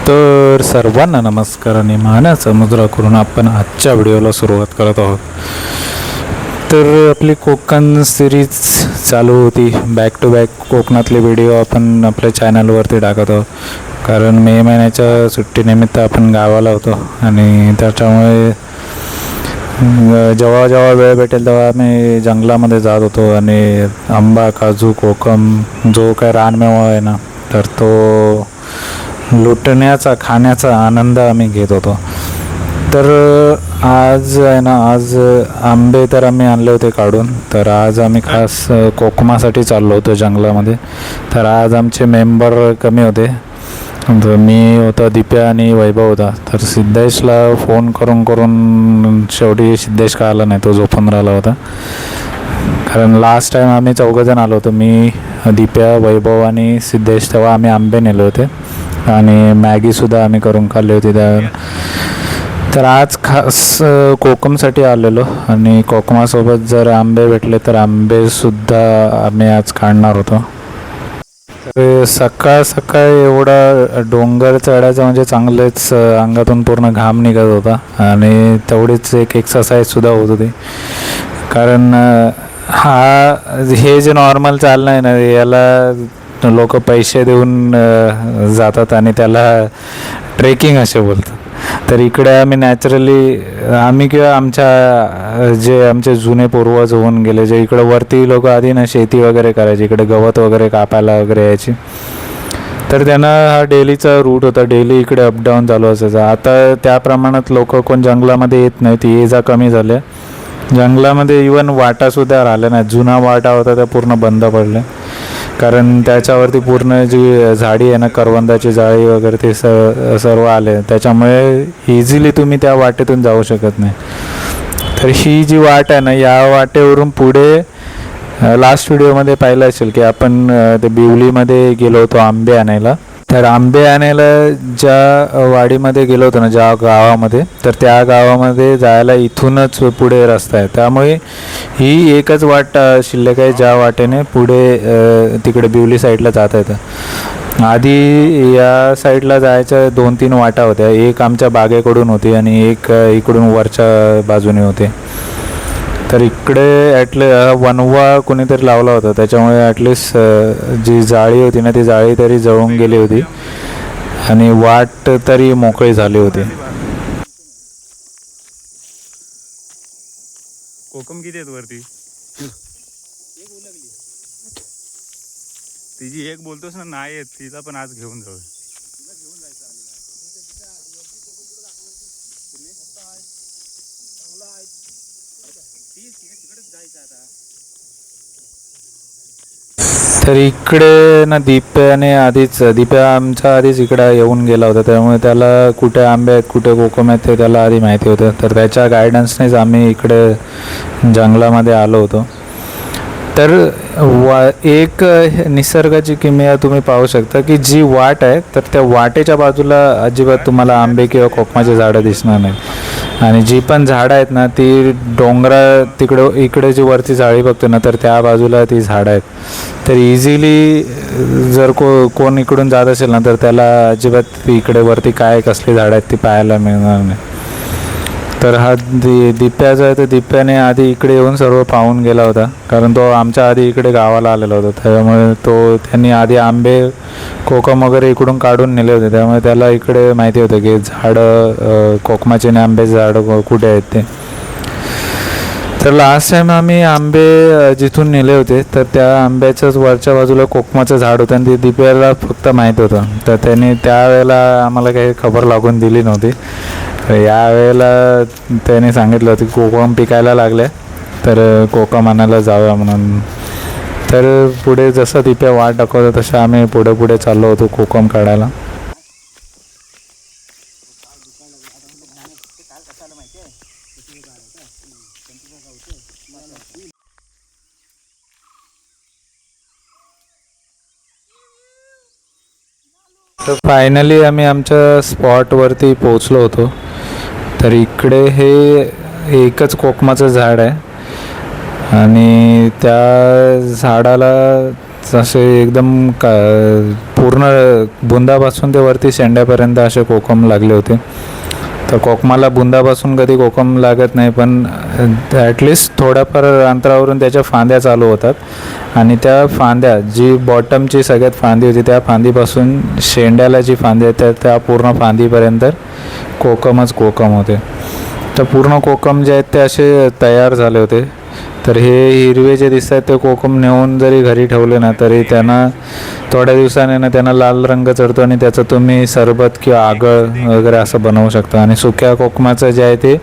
तर सर्वांना नमस्कार आणि मानाचा मुद्रा करून आपण आजच्या व्हिडिओला सुरुवात करत आहोत. तर आपली कोकण सिरीज चालू होती. बॅक टू बॅक कोकणातले व्हिडिओ आपण आपल्या चॅनलवरती टाकत आहोत, कारण मे महिन्याच्या सुट्टीनिमित्त आपण गावाला होतो आणि त्याच्यामुळे जेव्हा जेव्हा वेळ भेटेल तेव्हा आम्ही जंगलामध्ये जात होतो आणि आंबा, काजू, कोकम जो काय रानमेवा आहे ना, तर तो लुटण्याचा, खाण्याचा आनंद आम्ही घेत होतो. तर आज आहे ना, आज आंबे तर आम्ही आणले होते काढून. तर आज आम्ही खास कोकमासाठी चाललो होतो जंगलामध्ये. तर आज आमचे मेंबर कमी होते. मी होता, दिप्या आणि वैभव होता. तर सिद्धेशला फोन करून करून शेवटी सिद्धेश का आला नाही, तो झोपून राहिला होता. कारण लास्ट टाईम आम्ही चौघंजण आलो होतो, मी, दिप्या, वैभव आणि सिद्धेश. तेव्हा आम्ही आंबे नेले होते आणि मॅगीसुद्धा आम्ही करून खाल्ली होती त्यावर. तर आज खास कोकमसाठी आलेलो आणि कोकमासोबत जर आंबे भेटले तर आंबेसुद्धा आम्ही आज काढणार होतो. तर सकाळ सकाळ एवढा डोंगर चढायचा म्हणजे चांगलेच अंगातून पूर्ण घाम निघत होता आणि तेवढीच एक एक्सरसाइजसुद्धा होत होती. कारण हे जे नॉर्मल चालणं आहे ना, याला लोक पैसे देऊन जातात आणि त्याला ट्रेकिंग असे बोलतात. तर इकडे आम्ही नॅचरली, आम्ही किंवा आमचे जुने पूर्वज होऊन गेले, जे इकडे वरती लोक आधी ना शेती वगैरे करायची, इकडे गवत वगैरे कापायला वगैरे यायची. तर त्यांना हा डेलीचा रूट होता, डेली इकडे अपडाऊन चालू असायचं. आता त्या प्रमाणात लोक कोण जंगलामध्ये येत नाहीत, ये जा कमी झाल्या. जंगलामध्ये इवन वाटासुद्धा राहिल्या नाही. जुना वाटा होता त्या पूर्ण बंद पडल्या, कारण त्याच्यावरती पूर्ण जी झाडी आहे ना, करवंदाची जाळी वगैरे ते सर्व आले. त्याच्यामुळे इझिली तुम्ही त्या वाटेतून जाऊ शकत नाही. तर ही जी वाट आहे ना, या वाटेवरून पुढे लास्ट व्हिडिओमध्ये पाहिलं असेल की आपण ते बिवलीमध्ये गेलो होतो आंबे आणायला. तर आंबे आणायला ज्या वाडीमध्ये गेलो होतो ना, ज्या गावामध्ये, तर त्या गावामध्ये जायला इथूनच पुढे रस्ता आहे. त्यामुळे ही एकच वाट शिल्लक आहे ज्या वाटेने पुढे तिकडे बिवली साईडला जाता येतं. आधी या साईडला जायच्या 2-3 वाटा होत्या. एक आमच्या बागेकडून होती आणि एक इकडून वरच्या बाजूने होते. तर इकडे वनवा कोणीतरी लावला होता, त्याच्यामुळे ॲटलिस्ट जी जाळी होती ना, ती जाळी तरी जळून गेली होती आणि वाट तरी मोकळी झाली होती. कोकम किती आहेत वरती? तिची एक बोलतोस ना, नाही आहेत, तिला पण आज घेऊन जाऊ. तर इकडे ना दिप्या आमच्या आधीच इकडे येऊन गेला होता, त्यामुळे त्याला कुठे आंबे आहेत, कुठे कोकम आहेत ते त्याला आधी माहिती होतं. तर त्याच्या गायडन्सनेच आम्ही इकडे जंगलामध्ये आलो होतो. तर एक निसर्गाची किमया तुम्ही पाहू शकता की जी वाट आहे, तर त्या वाटेच्या बाजूला अजिबात तुम्हाला आंबे किंवा कोकमाचे झाडं दिसणार नाहीत. आणि जी पण झाडं आहेत ना, ती इकडे जी वरती जाळी बघतो ना, तर त्या बाजूला ती झाडं आहेत. तर इझिली जर कोण इकडून जात असेल ना, तर त्याला अजिबात इकडे वरती काय कसली झाडं आहेत ती पाहायला मिळणार नाही. तर हा दिप्या जो आहे, तर दिप्याने आधी इकडे येऊन सर्व पाहून गेला होता, कारण तो आमच्या आधी इकडे गावाला आलेला होता. त्यामुळे त्यांनी आधी आंबे, कोकम वगैरे इकडून काढून नेले होते. त्यामुळे त्याला इकडे माहिती होतं की झाडं, कोकमाचे आणि आंब्याचे झाडं कुठे आहेत ते. तर लास्ट टाईम आम्ही आंबे जिथून नेले होते, तर त्या आंब्याच्याच वरच्या बाजूला कोकमाचं झाड होतं आणि ते दिप्याला फक्त माहीत होतं. तर त्याने त्यावेळेला आम्हाला काही खबर लागून दिली नव्हती. यावेळेला त्याने सांगितलं होतं की कोकम पिकायला लागले, तर कोकम आणायला जाऊया म्हणून. तर पुढे जसं दिप्या वाट दाखवतं तसं आम्ही पुढे पुढे चाललो होतो कोकम काढायला. तर फायनली आम्ही आमच्या स्पॉटवरती पोचलो होतो. तर इकडे हे एकच कोकमाचं झाड आहे आणि त्या झाडाला असे एकदम पूर्ण बुंदापासून ते वरती शेंड्यापर्यंत असे कोकम लागले होते. तर कोकमाला बुंदापासून कधी कोकम लागत नाही, पण ॲटलिस्ट थोड्याफार अंतरावरून त्याच्या फांद्या चालू होतात आणि त्या फांद्या जी बॉटमची सगळ्यात फांदी होती त्या फांदीपासून शेंड्याला जी फांदी आहे त्या पूर्ण फांदीपर्यंत कोकमच कोकम होते. तर पूर्ण कोकम जे आहेत ते असे तयार झाले होते. तर हे हिरवे जे दिसत आहेत ते कोकम नेऊन जरी घरी ठेवले ना तरी त्यांना थोड्या दिवसाने ना त्यांना लाल रंग चढतो आणि त्याचं तुम्ही सरबत किंवा आगळ वगैरे असं बनवू शकता. आणि सुक्या कोकमाचं जे आहे ते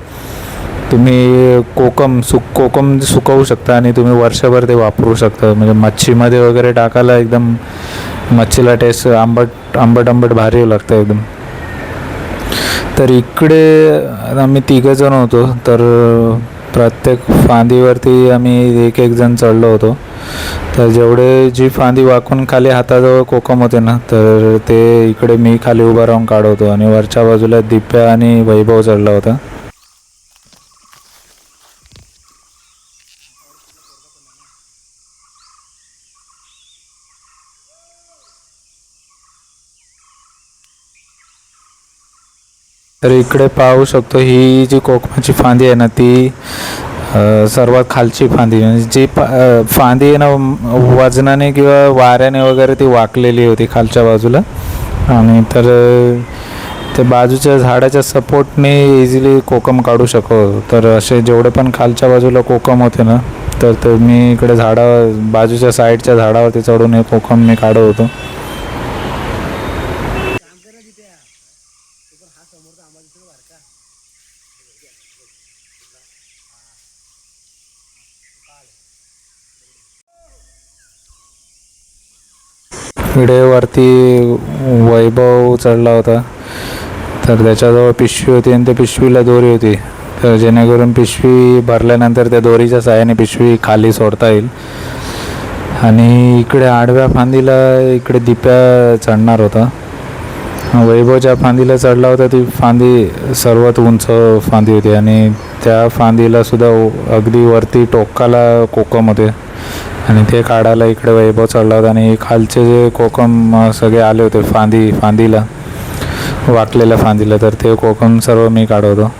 तुम्ही कोकम सुकवू शकता आणि तुम्ही वर्षभर ते वापरू शकता. म्हणजे मच्छीमध्ये वगैरे टाकायला एकदम मच्छीला टेस्ट आंबट भारी लागतं एकदम. तर इकडे आम्ही 3 जण होतो. तर प्रत्येक फांदीवरती आम्ही एक जण चढलो होतो. तर जेवढे जी फांदी वाकून खाली हाताजवळ कोकम होते ना तर ते इकडे मी खाली उभा राहून काढवतो आणि वरच्या बाजूला दिप्या आणि वैभव चढला होता. तर इकडे पाहू शकतो ही जी कोकमाची फांदी आहे ना ती सर्वात खालची फांदी, म्हणजे जी फांदी आहे ना वजनाने किंवा वाऱ्याने वगैरे ती वाकलेली होती खालच्या बाजूला. आणि तर ते बाजूच्या झाडाच्या सपोर्टने इझिली कोकम काढू शकतो. तर असे जेवढे पण खालच्या बाजूला कोकम होते ना तर मी इकडे बाजूच्या साईडच्या झाडावरती चढून हे कोकम मी काढत होतो. इकडे वरती वैभव चढला होता. तर त्याच्याजवळ पिशवी होती आणि त्या पिशवीला दोरी होती. तर जेणेकरून पिशवी भरल्यानंतर त्या दोरीच्या साहाय्याने पिशवी खाली सोडता येईल. आणि इकडे आडव्या फांदीला इकडे दिप्या चढणार होता. वैभवच्या फांदीला चढला होता. ती फांदी सर्वात उंच फांदी होती आणि त्या फांदीला सुद्धा अगदी वरती टोकाला कोकम होते आणि ते काढायला इकडे वैभव चढला होता. आणि खालचे जे कोकम सगळे आले होते फांदीला वाकलेल्या फांदीला, तर ते कोकम सर्व मी काढवतो.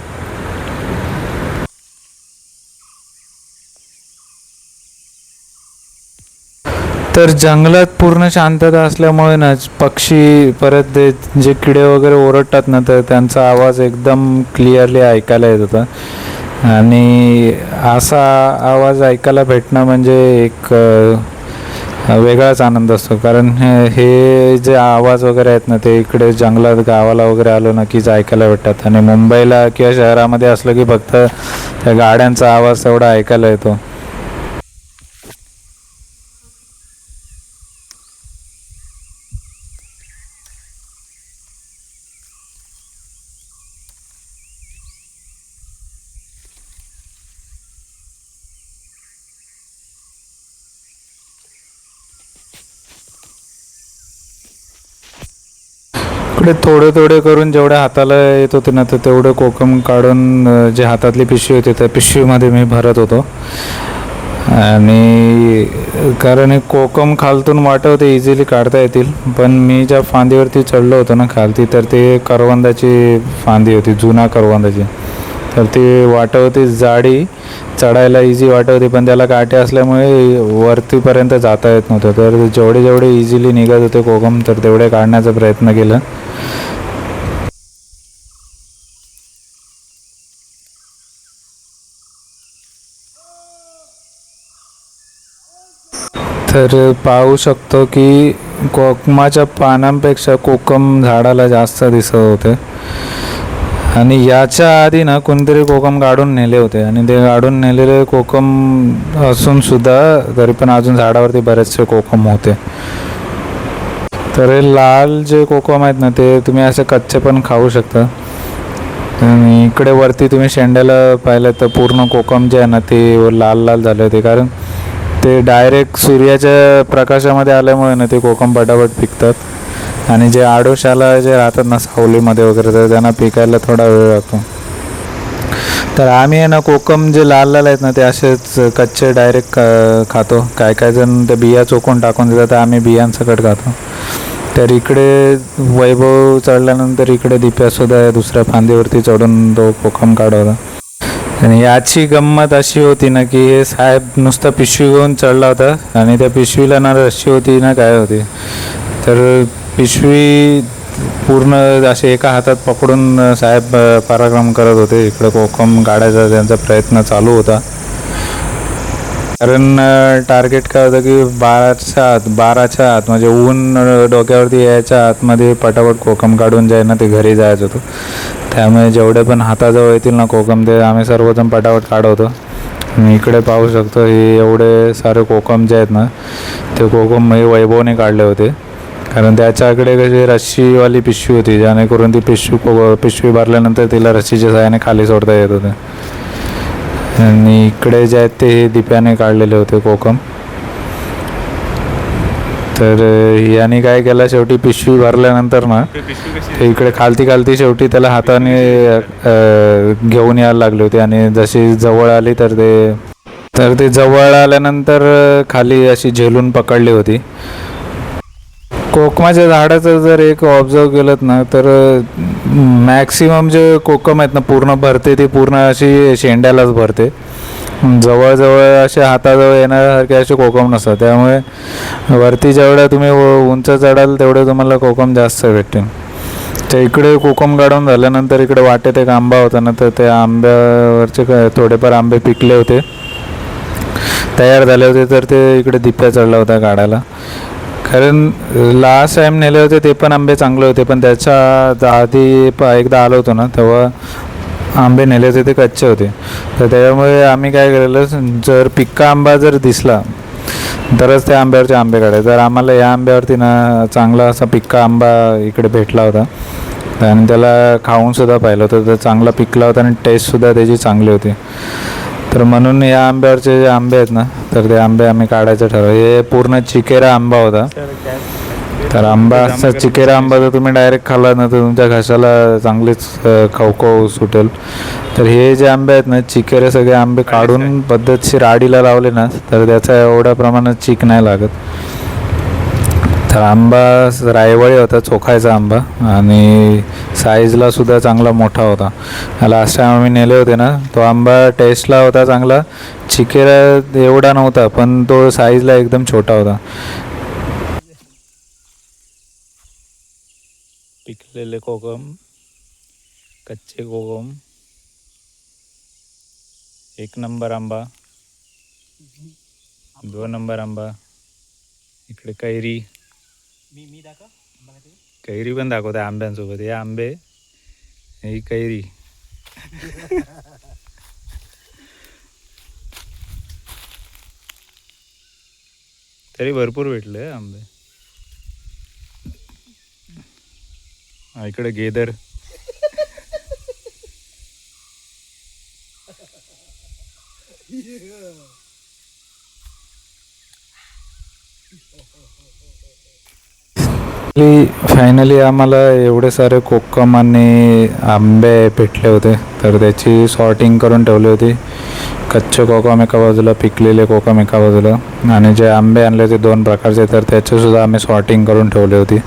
तर जंगलात पूर्ण शांतता असल्यामुळे ना पक्षी परत जे किडे वगैरे ओरडतात ना तर त्यांचा आवाज एकदम क्लिअरली ऐकायला येत होता. आणि असा आवाज ऐकायला भेटणं म्हणजे एक वेगळाच आनंद असतो. कारण हे जे आवाज वगैरे आहेत ना ते इकडे जंगलात गावाला वगैरे आलो ना कीच ऐकायला भेटतात. आणि मुंबईला किंवा शहरामध्ये असलं की फक्त त्या गाड्यांचा आवाज तेवढा ऐकायला येतो. इकडे थोडे करून जेवढ्या हाताला येत होते ना तर तेवढे कोकम काढून जे हातातली पिशवी होती त्या पिशवीमध्ये मी भरत होतो. आणि कारण कोकम खालतून वाटवते इझिली काढता येतील, पण मी ज्या फांदीवरती चढलो होतो ना खालती तर ते करवंदाची फांदी होती, जुना करवंदाची. तर ती वाटवती जाडी, चढायला इझी वाटवती, पण त्याला काटे असल्यामुळे वरतीपर्यंत जाता येत नव्हतं. तर जेवढे इझिली निघत होते कोकम तर तेवढे काढण्याचा प्रयत्न केला. तर पाहू शकतो की कोकमाच्या पानांपेक्षा कोकम झाडाला जास्त दिसत होते. आणि याच्या आधी ना कोणतरी कोकम काढून नेले होते आणि ते काढून नेलेले कोकम असून सुद्धा तरी पण अजून झाडावरती बरेचसे कोकम होते. तर हे लाल जे कोकम आहेत ना ते तुम्ही असे कच्चे पण खाऊ शकता. आणि इकडे वरती तुम्ही शेंड्याला पाहिलं तर पूर्ण कोकम जे आहे ना ते लाल झाले होते, कारण ते डायरेक्ट सूर्याच्या प्रकाशामध्ये आल्यामुळे ना ते कोकम पटापट पिकतात. आणि जे आडोशाला जे राहतात ना सावलीमध्ये वगैरे तर त्यांना पिकायला थोडा वेळ लागतो. तर आम्ही आहे ना कोकम जे लाल लाल आहेत ना ते असेच कच्चे डायरेक्ट खातो. काय काय जण ते बिया चोकून टाकून देतात, आम्ही बियांसकट खातो. तर इकडे वैभव चढल्यानंतर इकडे दिप्यासुद्धा दुसऱ्या फांदीवरती चढून तो कोकम काढवला. आणि याची गंमत अशी होती ना की हे साहेब नुसतं पिशवी घेऊन चढला होता आणि त्या पिशवीला ना रस्सी होती ना काय होती, तर पिशवी पूर्ण असे एका हातात पकडून साहेब पराक्रम करत होते. इकडे कोकम काढायचा त्यांचा प्रयत्न चालू होता. कारण टार्गेट काय होतं की 12च्या आत म्हणजे ऊन डोक्यावरती यायच्या आतमध्ये पटापट कोकम काढून जाय ना ते घरी जायचं होतं. त्यामुळे जेवढे पण हाताजवळ येतील ना कोकम ते आम्ही सर्वजण पटापट काढवतो. आणि इकडे पाहू शकतो हे एवढे सारे कोकम जे आहेत ना ते कोकम हे वैभवने काढले होते. कारण त्याच्याकडे कशी रस्सीवाली पिशवी होती, जेणेकरून ती पिशवी भरल्यानंतर तिला रस्सीच्या सहाय्याने खाली सोडता येत होते. आणि इकडे जे आहेत ते दिप्याने काढलेले होते कोकम. तर याने काय केलं, शेवटी पिशवी भरल्यानंतर ना ते पिशवी कशी ते इकडे खालती शेवटी त्याला हाताने घेऊन यायला लागले होते. आणि जशी जवळ आली तर ते जवळ आल्यानंतर खाली अशी झेलून पकडली होती. कोकमाच्या झाडाचं जर एक ऑब्झर्व केलं ना तर मॅक्सिमम जे कोकम आहेत ना पूर्ण भरते ती पूर्ण अशी शेंड्यालाच भरते. जवळजवळ असे हाताजवळ येण्यासारखे असे कोकम नसतात. त्यामुळे वरती जेवढ्या तुम्ही उंच चढाल तेवढे तुम्हाला कोकम जास्त भेटतील. तर इकडे कोकम काढून झाल्यानंतर इकडे वाटेत एक आंबा होता ना, तर त्या आंब्यावरचे थोडेफार आंबे पिकले होते, तयार झाले होते. तर ते इकडे दिप्या चढला होता काढायला. कारण लास्ट टाईम नेले होते ते पण आंबे चांगले होते, पण त्याच्या आधी एकदा आलो होतो ना तेव्हा आंबे नेले होते ते कच्चे होते. तर त्यामुळे आम्ही काय केलेलं, जर पिक्का आंबा जर दिसला तरच त्या आंब्यावरचे आंबे काढायचे. तर आम्हाला या आंब्यावरती ना चांगला असा पिक्का आंबा इकडे भेटला होता आणि त्याला खाऊनसुद्धा पाहिलं होतं. तर चांगला पिकला होता आणि टेस्टसुद्धा त्याची चांगली होती. तर म्हणून या आंब्यावरचे जे आंबे आहेत ना तर ते आंबे आम्ही काढायचं ठरवलं. हे पूर्ण चिकेरा आंबा होता. तर आंबा असा चिकेरा आंबा जर तुम्ही डायरेक्ट खाल्ला ना तर तुमच्या घशाला चांगलीच खवखव सुटेल. तर हे जे आंबे आहेत ना चिकेरे सगळे आंबे काढून पद्धतशीर आडीला लावले ना तर त्याचा एवढ्या प्रमाणात चीक नाही लागत. तर आंबा रायवळी होता, चोखायचा आंबा आणि साईजला सुद्धा चांगला मोठा होता. लास्ट टाईम आम्ही नेले होते ना तो आंबा टेस्टला होता चांगला, चिकेरा एवढा नव्हता पण तो साईजला एकदम छोटा होता. पिकलेले कोकम, कच्चे कोकम, 1 नंबर आंबा, 2 नंबर आंबा. इकडे कैरी कैरी पण दाखवते आंब्यांसोबत. हे आंबे, ही कैरी. तरी भरपूर भेटले आंबे. इकडे गेदर. फायनली आम्हाला एवढे सारे कोकम आणि आंबे भेटले होते. तर त्याची सॉर्टिंग करून ठेवली होती. कच्चे कोकम एका बाजूला, पिकलेले कोकम एका बाजूला, आणि जे आंबे आणले होते 2 प्रकारचे तर त्याचेसुद्धा आम्ही सॉर्टिंग करून ठेवली होती.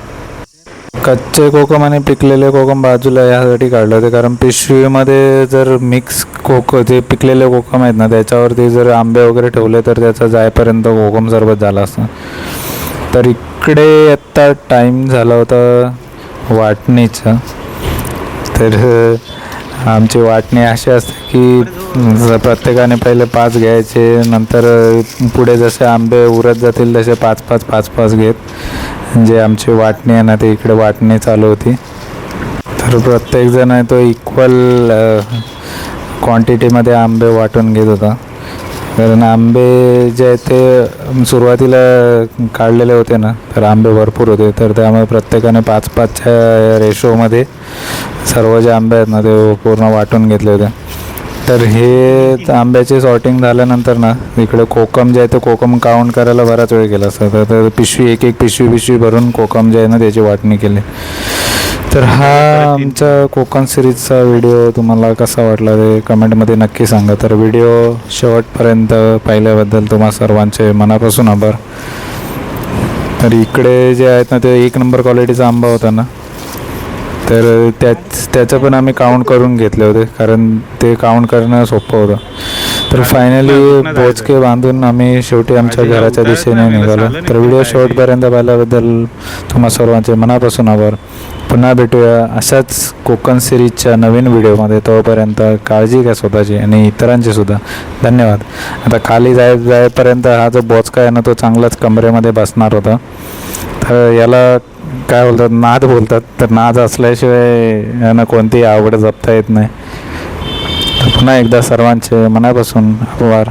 कच्चे कोकम आणि पिकलेले कोकम बाजूला यासाठी काढले होते कारण पिशवीमध्ये जर मिक्स जे पिकलेले कोकम आहेत ना त्याच्यावरती जर आंबे वगैरे ठेवले तर त्याचा जायपर्यंत कोकम सरबत झाला असतं. तर इकडे आत्ता टाईम झाला होता वाटणीचा. तर आमची वाटणी अशी असते की प्रत्येकाने पहिले 5 घ्यायचे, नंतर पुढे जसे आंबे उरत जातील तसे 5 घेत जे आमची वाटणी आहे ना ते इकडे वाटणी चालू होती. तर प्रत्येकजण आहे तो इक्वल क्वांटिटीमध्ये आंबे वाटून घेत होता. कारण आंबे जे आहेत ते सुरुवातीला काढलेले होते ना तर आंबे भरपूर होते. तर त्यामुळे प्रत्येकाने 5च्या रेशोमध्ये सर्व जे आंबे आहेत ना ते पूर्ण वाटून घेतले होते. तर हे आंब्याची सॉर्टिंग झाल्यानंतर ना इकडे कोकम जे आहे ते कोकम काउंट करायला बराच वेळ गेला असता. तर पिशवी एक पिशवी भरून कोकम जे आहे ना त्याची वाटणी केली. तर हा आमचा कोकण सिरीजचा व्हिडिओ तुम्हाला कसा वाटला ते कमेंटमध्ये नक्की सांगा. तर व्हिडिओ शेवटपर्यंत पाहिल्याबद्दल तुम्हा सर्वांचे मनापासून आभार. तर इकडे जे आहेत ना ते 1 नंबर क्वालिटीचा आंबा होता ना, तर त्याचं पण आम्ही काउंट करून घेतले होते, कारण ते काउंट करणं सोपं होतं. तर फायनली बोचके बांधून आम्ही शेवटी आमच्या घराच्या दिशेने निघालो. तर व्हिडिओ शेवटपर्यंत पाहिल्याबद्दल तुम्हा सर्वांचे मनापासून आभार. पुन्हा भेटूया अशाच कोकण सिरीजच्या नवीन व्हिडिओमध्ये. तोपर्यंत काळजी घ्या स्वतःची आणि इतरांची सुद्धा. धन्यवाद. आता खाली जाईपर्यंत हा जो बोचका आहे ना तो चांगलाच कमरेमध्ये बसणार होता. तर याला काय बोलतात, नाद बोलतात. तर नाद असल्याशिवाय यांना कोणतीही आवड जपता येत नाही. तर पुन्हा एकदा सर्वांचे मनापासून आभार.